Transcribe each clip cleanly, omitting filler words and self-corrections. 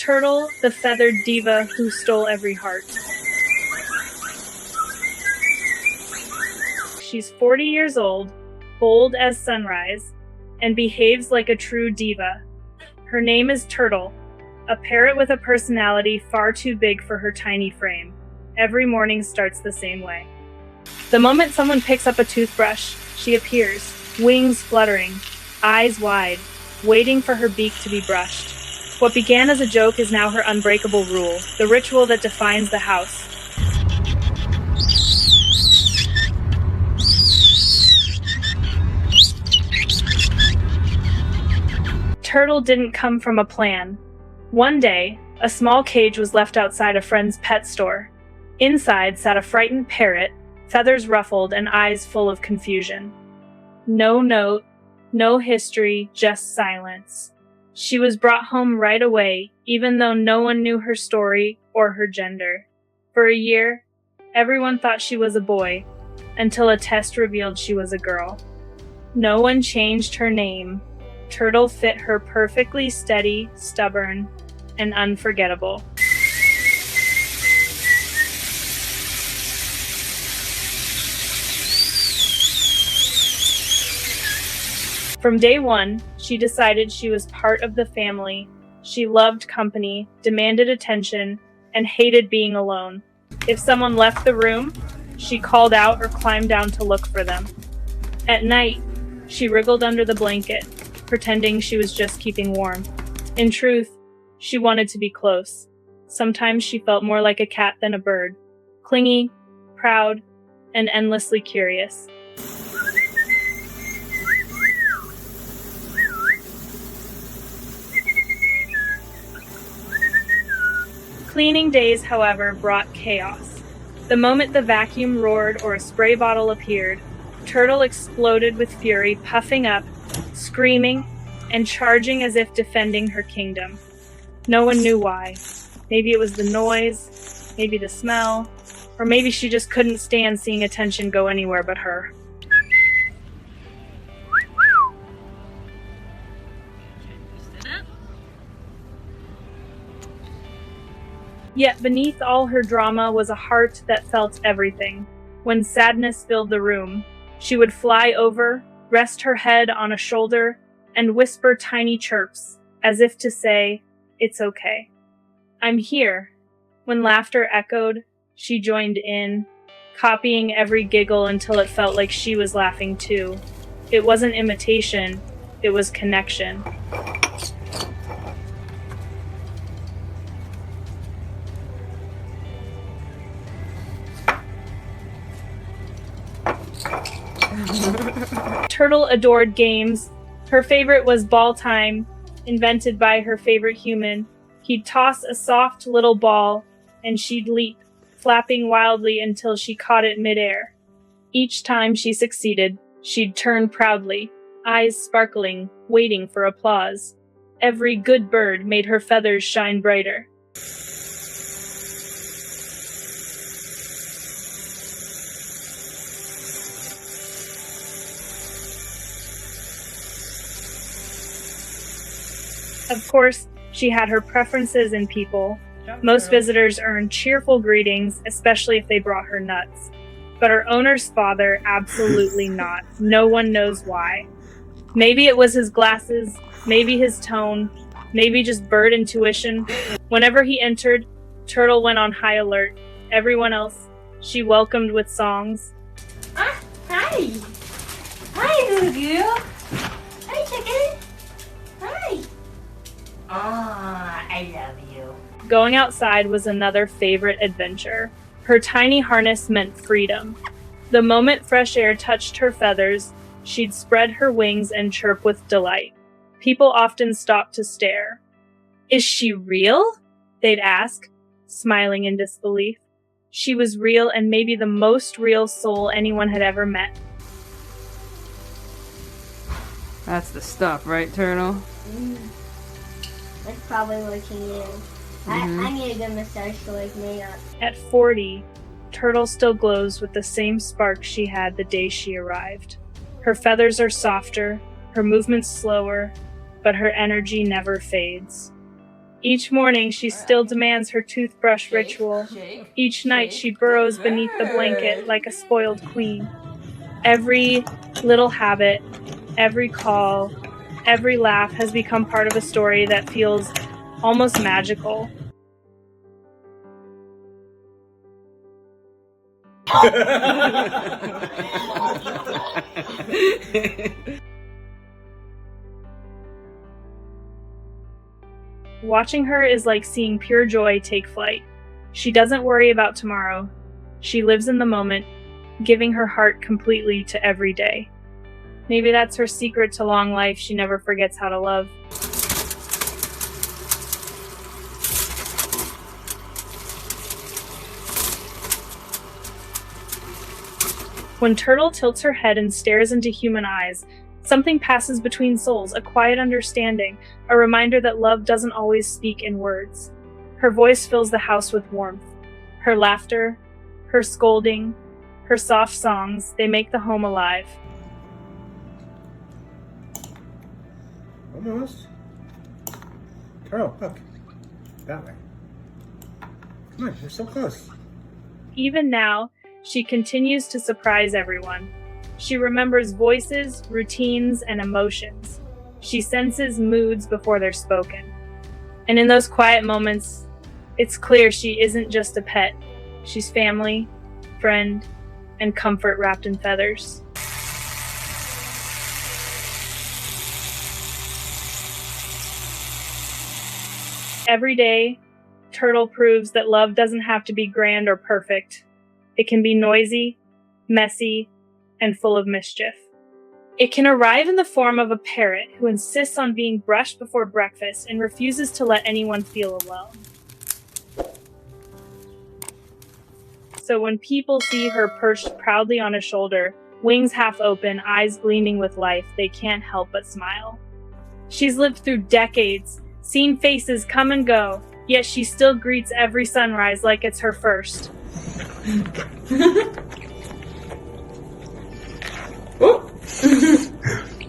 Turtle, the feathered diva who stole every heart. She's 40 years old, bold as sunrise, and behaves like a true diva. Her name is Turtle, a parrot with a personality far too big for her tiny frame. Every morning starts the same way. The moment someone picks up a toothbrush, she appears, wings fluttering, eyes wide, waiting for her beak to be brushed. What began as a joke is now her unbreakable rule, the ritual that defines the house. Turtle didn't come from a plan. One day, a small cage was left outside a friend's pet store. Inside sat a frightened parrot, feathers ruffled and eyes full of confusion. No note, no history, just silence. She was brought home right away, even though no one knew her story or her gender. For a year, everyone thought she was a boy, until a test revealed she was a girl. No one changed her name. Turtle fit her perfectly, steady, stubborn, and unforgettable. From day one, she decided she was part of the family. She loved company, demanded attention, and hated being alone. If someone left the room, she called out or climbed down to look for them. At night, she wriggled under the blanket, pretending she was just keeping warm. In truth, she wanted to be close. Sometimes she felt more like a cat than a bird, clingy, proud, and endlessly curious. Cleaning days, however, brought chaos. The moment the vacuum roared or a spray bottle appeared, Turtle exploded with fury, puffing up, screaming, and charging as if defending her kingdom. No one knew why. Maybe it was the noise, maybe the smell, or maybe she just couldn't stand seeing attention go anywhere but her. Yet beneath all her drama was a heart that felt everything. When sadness filled the room, she would fly over, rest her head on a shoulder, and whisper tiny chirps, as if to say, "It's okay. I'm here." When laughter echoed, she joined in, copying every giggle until it felt like she was laughing too. It wasn't imitation, it was connection. Turtle adored games. Her favorite was ball time, invented by her favorite human. He'd toss a soft little ball, and she'd leap, flapping wildly until she caught it midair. Each time she succeeded, she'd turn proudly, eyes sparkling, waiting for applause. Every good bird made her feathers shine brighter. Of course, she had her preferences in people. Most visitors earned cheerful greetings, especially if they brought her nuts. But her owner's father, absolutely not. No one knows why. Maybe it was his glasses, maybe his tone, maybe just bird intuition. Whenever he entered, Turtle went on high alert. Everyone else, she welcomed with songs. Ah, hi! Hi, little girl! Hi, chicken! Hi! Ah, I love you. Going outside was another favorite adventure. Her tiny harness meant freedom. The moment fresh air touched her feathers, she'd spread her wings and chirp with delight. People often stopped to stare. "Is she real?" they'd ask, smiling in disbelief. She was real, and maybe the most real soul anyone had ever met. That's the stuff, right, Turtle? That's probably what she is. I need a good massage to wake me up. At 40, Turtle still glows with the same spark she had the day she arrived. Her feathers are softer, her movements slower, but her energy never fades. Each morning, she still demands her toothbrush ritual. Each night, she burrows beneath the blanket like a spoiled queen. Every little habit, every call, every laugh has become part of a story that feels almost magical. Watching her is like seeing pure joy take flight. She doesn't worry about tomorrow. She lives in the moment, giving her heart completely to every day. Maybe that's her secret to long life. She never forgets how to love. When Turtle tilts her head and stares into human eyes, something passes between souls, a quiet understanding, a reminder that love doesn't always speak in words. Her voice fills the house with warmth. Her laughter, her scolding, her soft songs, they make the home alive. Almost. Turtle, look. That way. Come on, you're so close. Even now, she continues to surprise everyone. She remembers voices, routines, and emotions. She senses moods before they're spoken. And in those quiet moments, it's clear she isn't just a pet. She's family, friend, and comfort wrapped in feathers. Every day, Turtle proves that love doesn't have to be grand or perfect. It can be noisy, messy, and full of mischief. It can arrive in the form of a parrot who insists on being brushed before breakfast and refuses to let anyone feel alone. So when people see her perched proudly on a shoulder, wings half open, eyes gleaming with life, they can't help but smile. She's lived through decades, seen faces come and go, yet she still greets every sunrise like it's her first.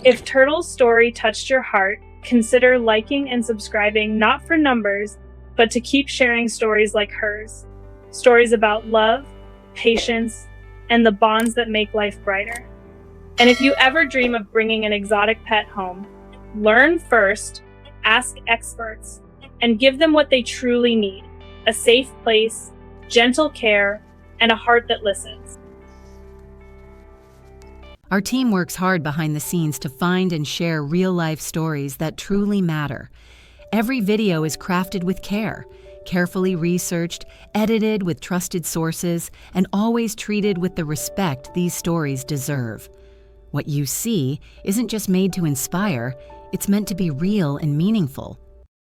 If Turtle's story touched your heart, consider liking and subscribing, not for numbers, but to keep sharing stories like hers. Stories about love, patience, and the bonds that make life brighter. And if you ever dream of bringing an exotic pet home, learn first, ask experts, and give them what they truly need: a safe place, gentle care, and a heart that listens. Our team works hard behind the scenes to find and share real-life stories that truly matter. Every video is crafted with care, carefully researched, edited with trusted sources, and always treated with the respect these stories deserve. What you see isn't just made to inspire, it's meant to be real and meaningful.